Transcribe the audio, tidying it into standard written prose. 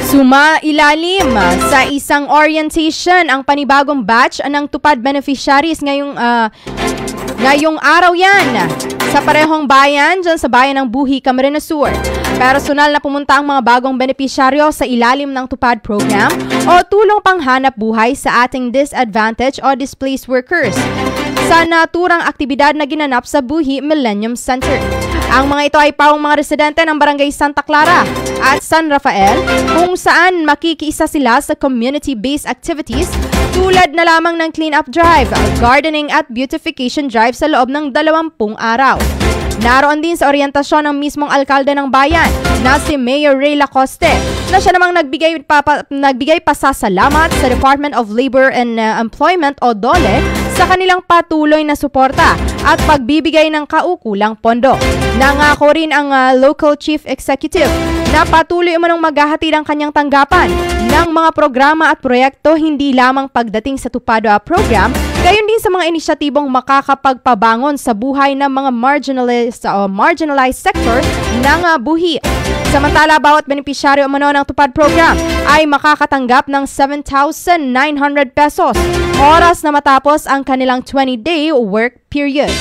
Sumailalim sa isang orientation ang panibagong batch ng Tupad beneficiaries ngayong araw yan sa parehong bayan dyan sa bayan ng Buhi, Camarines Sur. Personal na pumunta ang mga bagong benepisyaryo sa ilalim ng Tupad program o tulong panghanap buhay sa ating disadvantaged o displaced workers sa naturang aktibidad na ginanap sa Buhi Millennium Center. Ang mga ito ay pawang mga residente ng Barangay Santa Clara at San Rafael kung saan makikiisa sila sa community-based activities tulad na lamang ng clean-up drive, gardening at beautification drive sa loob ng 20 araw. Naroon din sa oryentasyon ng mismong alkalde ng bayan na si Mayor Ray Lacoste na siya namang nagbigay pasasalamat sa Department of Labor and Employment o DOLE sa kanilang patuloy na suporta at pagbibigay ng kaukulang pondo. Nangako rin ang local chief executive na patuloy umanong maghahatid ang kanyang tanggapan ng mga programa at proyekto hindi lamang pagdating sa Tupad program, gayon din sa mga inisyatibong makakapagpabangon sa buhay ng mga marginalized sector ng Buhi. Samantala, bawat benepisyaryo umano ng Tupad program ay makakatanggap ng 7,900 pesos oras na matapos ang kanilang 20-day work period.